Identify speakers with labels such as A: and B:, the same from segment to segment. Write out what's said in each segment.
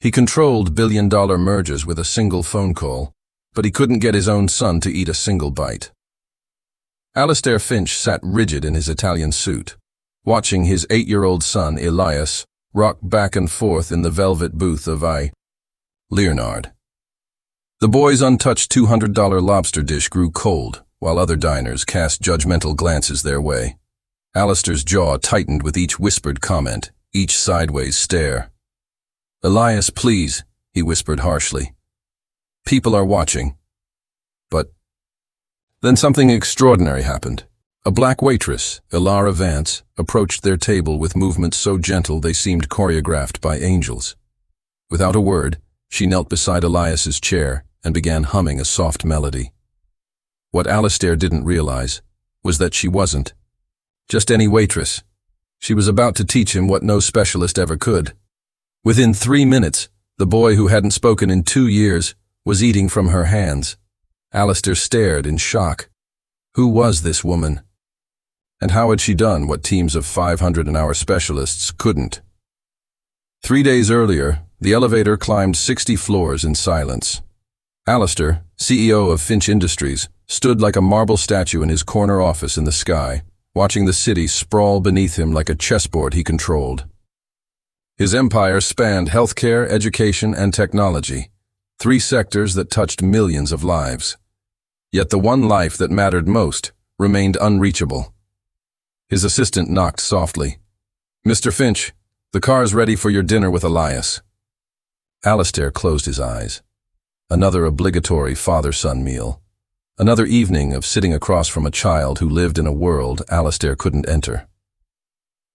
A: He controlled billion-dollar mergers with a single phone call, but he couldn't get his own son to eat a single bite. Alistair Finch sat rigid in his Italian suit, watching his 8-year-old son, Elias, rock back and forth in the velvet booth of Leonard. The boy's untouched $200 lobster dish grew cold, while other diners cast judgmental glances their way. Alistair's jaw tightened with each whispered comment, each sideways stare. "Elias, please," he whispered harshly. "People are watching." But then something extraordinary happened. A black waitress, Ilara Vance, approached their table with movements so gentle they seemed choreographed by angels. Without a word, she knelt beside Elias's chair and began humming a soft melody. What Alistair didn't realize was that she wasn't just any waitress. She was about to teach him what no specialist ever could. Within 3 minutes, the boy who hadn't spoken in 2 years was eating from her hands. Alistair stared in shock. Who was this woman? And how had she done what teams of 500-an-hour specialists couldn't? 3 days earlier, the elevator climbed 60 floors in silence. Alistair, CEO of Finch Industries, stood like a marble statue in his corner office in the sky, watching the city sprawl beneath him like a chessboard he controlled. His empire spanned healthcare, education, and technology, 3 sectors that touched millions of lives. Yet the one life that mattered most remained unreachable. His assistant knocked softly. "Mr. Finch, the car's ready for your dinner with Elias." Alistair closed his eyes. Another obligatory father-son meal. Another evening of sitting across from a child who lived in a world Alistair couldn't enter.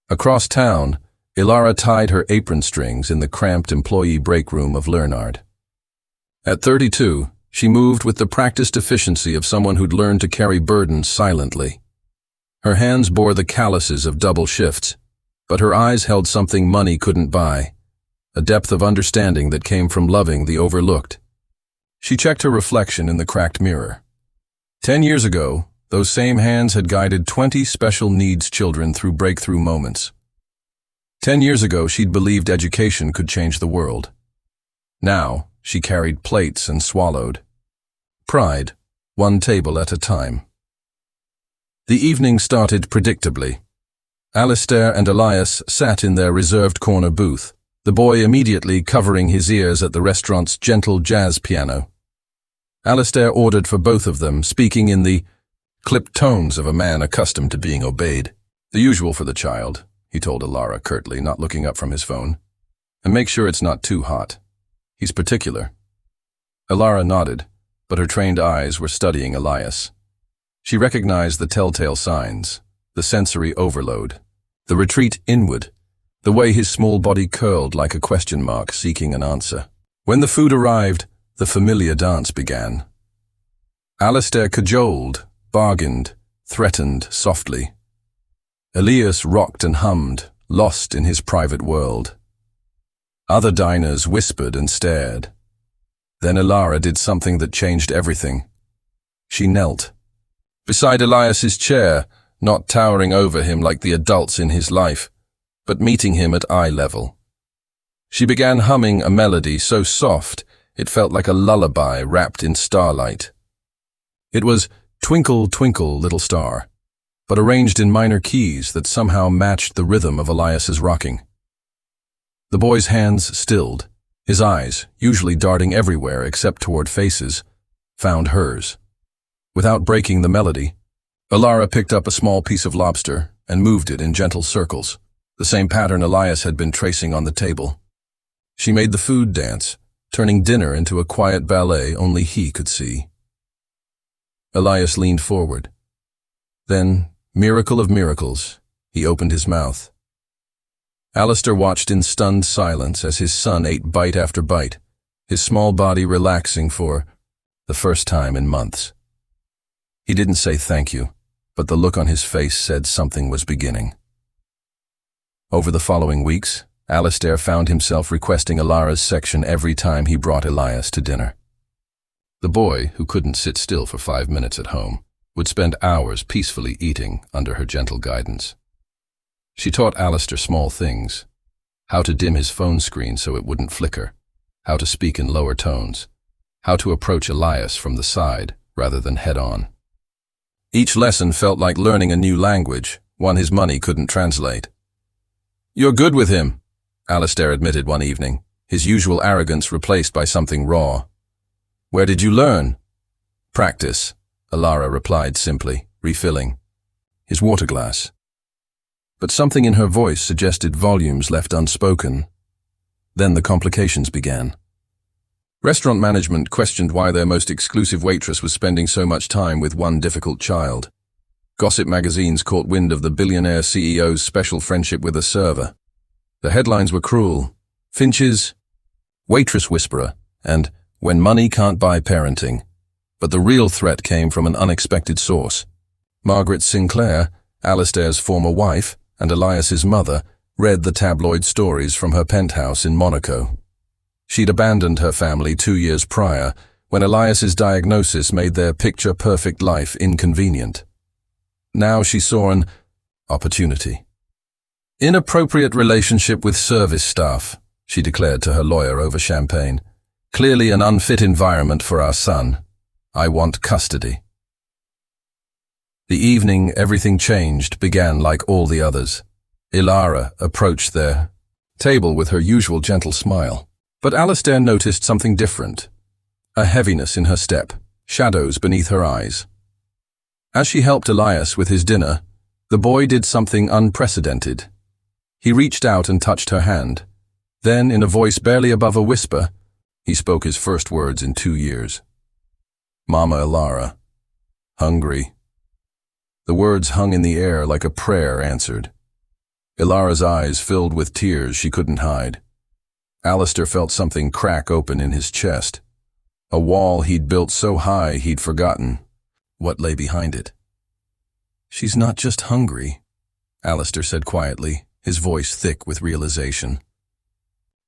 A: Across town, Ilara tied her apron strings in the cramped employee break room of Leonard. At 32, she moved with the practiced efficiency of someone who'd learned to carry burdens silently. Her hands bore the calluses of double shifts, but her eyes held something money couldn't buy, a depth of understanding that came from loving the overlooked. She checked her reflection in the cracked mirror. 10 years ago, those same hands had guided 20 special needs children through breakthrough moments. 10 years ago, she'd believed education could change the world. Now, she carried plates and swallowed. Pride, one table at a time. The evening started predictably. Alistair and Elias sat in their reserved corner booth, the boy immediately covering his ears at the restaurant's gentle jazz piano. Alistair ordered for both of them, speaking in the clipped tones of a man accustomed to being obeyed. "The usual for the child," he told Ilara curtly, not looking up from his phone. "And make sure it's not too hot. He's particular." Ilara nodded, but her trained eyes were studying Elias. She recognized the telltale signs, the sensory overload, the retreat inward, the way his small body curled like a question mark seeking an answer. When the food arrived, the familiar dance began. Alistair cajoled, bargained, threatened softly. Elias rocked and hummed, lost in his private world. Other diners whispered and stared. Then Ilara did something that changed everything. She knelt beside Elias's chair, not towering over him like the adults in his life, but meeting him at eye level. She began humming a melody so soft it felt like a lullaby wrapped in starlight. It was "Twinkle, Twinkle, Little Star," but arranged in minor keys that somehow matched the rhythm of Elias's rocking. The boy's hands stilled, his eyes, usually darting everywhere except toward faces, found hers. Without breaking the melody, Ilara picked up a small piece of lobster and moved it in gentle circles, the same pattern Elias had been tracing on the table. She made the food dance, turning dinner into a quiet ballet only he could see. Elias leaned forward. Then, miracle of miracles, he opened his mouth. Alistair watched in stunned silence as his son ate bite after bite, his small body relaxing for the first time in months. He didn't say thank you, but the look on his face said something was beginning. Over the following weeks, Alistair found himself requesting Ilara's section every time he brought Elias to dinner. The boy, who couldn't sit still for 5 minutes at home, would spend hours peacefully eating under her gentle guidance. She taught Alistair small things: how to dim his phone screen so it wouldn't flicker, how to speak in lower tones, how to approach Elias from the side rather than head-on. Each lesson felt like learning a new language, one his money couldn't translate. "You're good with him," Alistair admitted one evening, his usual arrogance replaced by something raw. "Where did you learn?" "Practice," Alara replied simply, refilling his water glass. But something in her voice suggested volumes left unspoken. Then the complications began. Restaurant management questioned why their most exclusive waitress was spending so much time with one difficult child. Gossip magazines caught wind of the billionaire CEO's special friendship with a server. The headlines were cruel. Finch's waitress whisperer and when money can't buy parenting. But the real threat came from an unexpected source. Margaret Sinclair, Alistair's former wife and Elias's mother, read the tabloid stories from her penthouse in Monaco. She'd abandoned her family 2 years prior when Elias's diagnosis made their picture-perfect life inconvenient. Now she saw an opportunity. "Inappropriate relationship with service staff," she declared to her lawyer over champagne. "Clearly an unfit environment for our son. I want custody." The evening everything changed began like all the others. Alara approached their table with her usual gentle smile. But Alistair noticed something different. A heaviness in her step, shadows beneath her eyes. As she helped Elias with his dinner, the boy did something unprecedented. He reached out and touched her hand. Then, in a voice barely above a whisper, he spoke his first words in 2 years. "Mama Alara. Hungry." The words hung in the air like a prayer answered. Ilara's eyes filled with tears she couldn't hide. Alistair felt something crack open in his chest. A wall he'd built so high he'd forgotten what lay behind it. "She's not just hungry," Alistair said quietly, his voice thick with realization.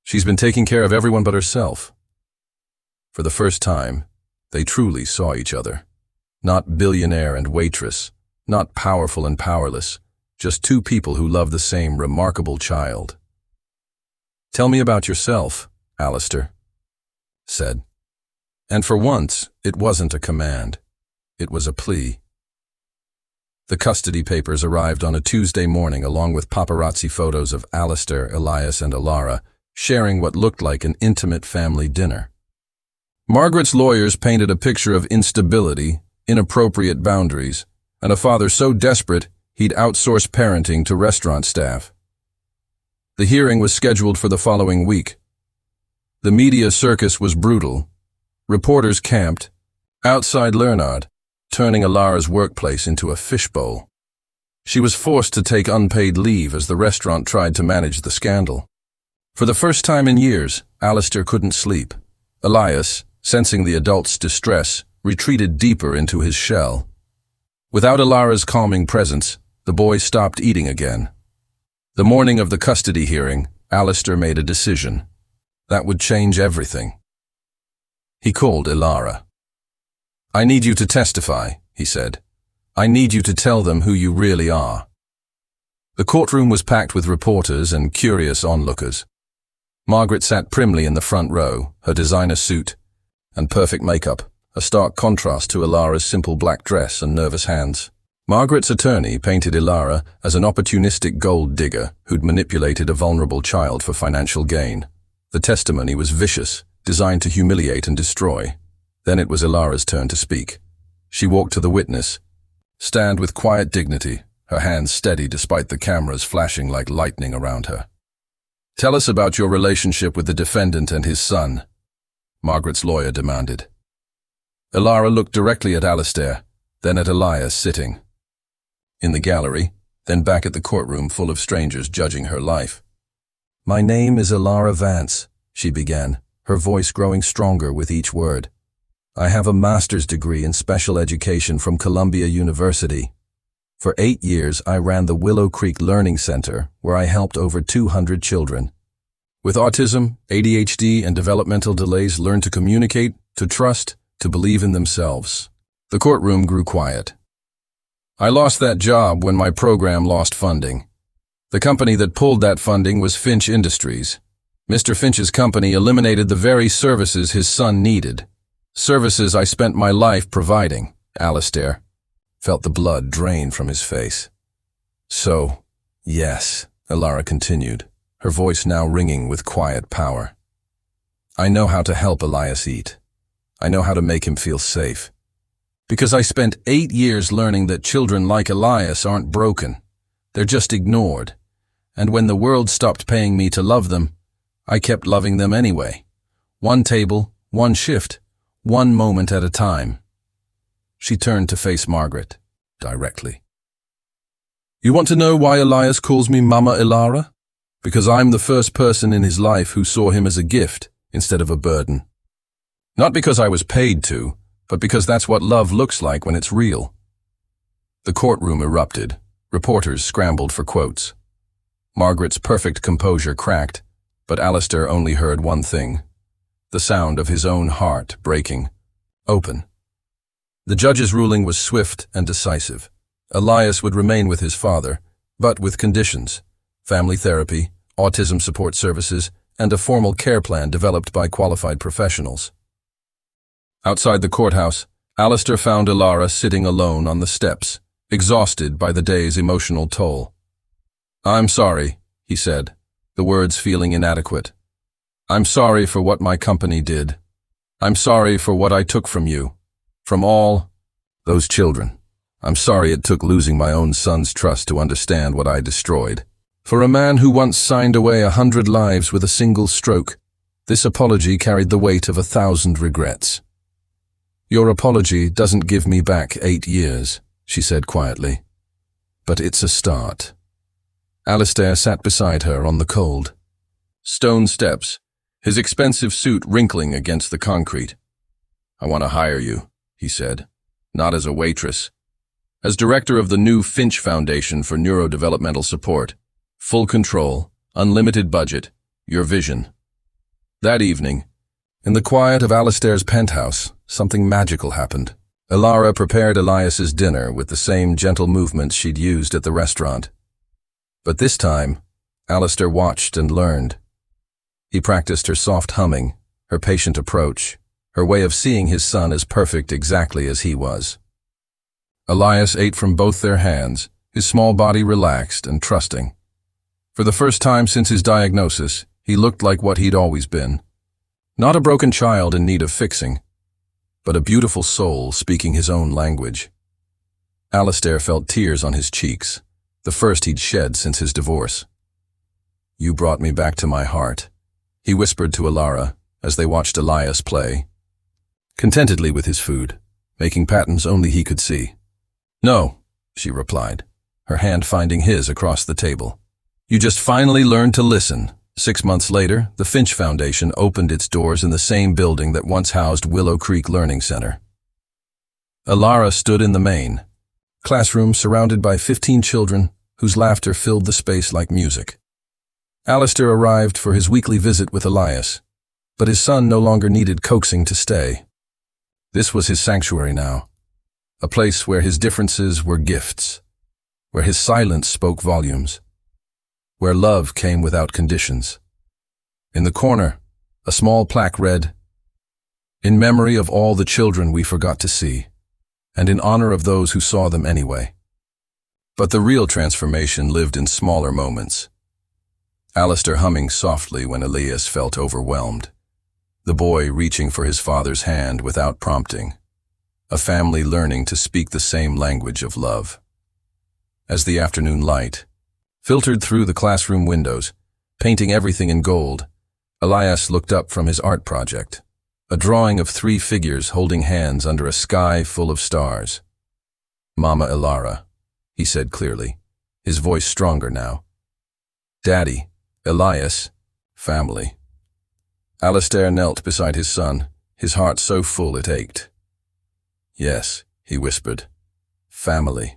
A: "She's been taking care of everyone but herself." For the first time, they truly saw each other. Not billionaire and waitress, not powerful and powerless, just two people who love the same remarkable child. "Tell me about yourself," Alistair said. And for once, it wasn't a command. It was a plea. The custody papers arrived on a Tuesday morning along with paparazzi photos of Alistair, Elias, and Alara sharing what looked like an intimate family dinner. Margaret's lawyers painted a picture of instability, inappropriate boundaries, and a father so desperate he'd outsource parenting to restaurant staff. The hearing was scheduled for the following week. The media circus was brutal. Reporters camped outside Leonard, turning Alara's workplace into a fishbowl. She was forced to take unpaid leave as the restaurant tried to manage the scandal. For the first time in years, Alistair couldn't sleep. Elias, sensing the adult's distress, retreated deeper into his shell. Without Alara's calming presence, the boy stopped eating again. The morning of the custody hearing, Alistair made a decision. That would change everything. He called Alara. "I need you to testify," he said. "I need you to tell them who you really are." The courtroom was packed with reporters and curious onlookers. Margaret sat primly in the front row, her designer suit and perfect makeup, a stark contrast to Alara's simple black dress and nervous hands. Margaret's attorney painted Alara as an opportunistic gold digger who'd manipulated a vulnerable child for financial gain. The testimony was vicious, designed to humiliate and destroy. Then it was Alara's turn to speak. She walked to the witness, stand with quiet dignity, her hands steady despite the cameras flashing like lightning around her. "Tell us about your relationship with the defendant and his son," Margaret's lawyer demanded. Alara looked directly at Alistair, then at Elias sitting in the gallery, then back at the courtroom full of strangers judging her life. "My name is Alara Vance," she began, her voice growing stronger with each word. "I have a master's degree in special education from Columbia University. For 8 years, I ran the Willow Creek Learning Center, where I helped over 200 children with autism, ADHD, and developmental delays learn to communicate, to trust, to believe in themselves." The courtroom grew quiet. "I lost that job when my program lost funding. The company that pulled that funding was Finch Industries. Mr. Finch's company eliminated the very services his son needed. Services I spent my life providing. Alistair felt the blood drain from his face. So, yes, Elara continued, her voice now ringing with quiet power. I know how to help Elias eat. I know how to make him feel safe. Because I spent 8 years learning that children like Elias aren't broken. They're just ignored. And when the world stopped paying me to love them, I kept loving them anyway. One table, one shift, one moment at a time. She turned to face Margaret, directly. You want to know why Elias calls me Mama Elara? Because I'm the first person in his life who saw him as a gift instead of a burden. Not because I was paid to, but because that's what love looks like when it's real. The courtroom erupted. Reporters scrambled for quotes. Margaret's perfect composure cracked, but Alistair only heard one thing, the sound of his own heart breaking, open. The judge's ruling was swift and decisive. Elias would remain with his father, but with conditions: family therapy, autism support services, and a formal care plan developed by qualified professionals. Outside the courthouse, Alistair found Elara sitting alone on the steps, exhausted by the day's emotional toll. I'm sorry, he said, the words feeling inadequate. I'm sorry for what my company did. I'm sorry for what I took from you, from all those children. I'm sorry it took losing my own son's trust to understand what I destroyed. For a man who once signed away 100 lives with a single stroke, this apology carried the weight of 1,000 regrets. Your apology doesn't give me back 8 years, she said quietly. But it's a start. Alistair sat beside her on the cold stone steps, his expensive suit wrinkling against the concrete. I want to hire you, he said, not as a waitress. As director of the new Finch Foundation for Neurodevelopmental Support. Full control, unlimited budget, your vision. That evening, in the quiet of Alistair's penthouse, something magical happened. Elara prepared Elias's dinner with the same gentle movements she'd used at the restaurant. But this time, Alistair watched and learned. He practiced her soft humming, her patient approach, her way of seeing his son as perfect exactly as he was. Elias ate from both their hands, his small body relaxed and trusting. For the first time since his diagnosis, he looked like what he'd always been. Not a broken child in need of fixing, but a beautiful soul speaking his own language. Alistair felt tears on his cheeks, the first he'd shed since his divorce. You brought me back to my heart, he whispered to Elara as they watched Elias play, contentedly with his food, making patterns only he could see. No, she replied, her hand finding his across the table. You just finally learned to listen. 6 months later, the Finch Foundation opened its doors in the same building that once housed Willow Creek Learning Center. Elara stood in the main classroom surrounded by 15 children whose laughter filled the space like music. Alistair arrived for his weekly visit with Elias, but his son no longer needed coaxing to stay. This was his sanctuary now, a place where his differences were gifts, where his silence spoke volumes, where love came without conditions. In the corner, a small plaque read, "In memory of all the children we forgot to see, and in honor of those who saw them anyway." But the real transformation lived in smaller moments. Alistair humming softly when Elias felt overwhelmed, the boy reaching for his father's hand without prompting, a family learning to speak the same language of love. As the afternoon light filtered through the classroom windows, painting everything in gold, Elias looked up from his art project, a drawing of 3 figures holding hands under a sky full of stars. Mama Elara, he said clearly, his voice stronger now. Daddy, Elias, family. Alistair knelt beside his son, his heart so full it ached. Yes, he whispered, family.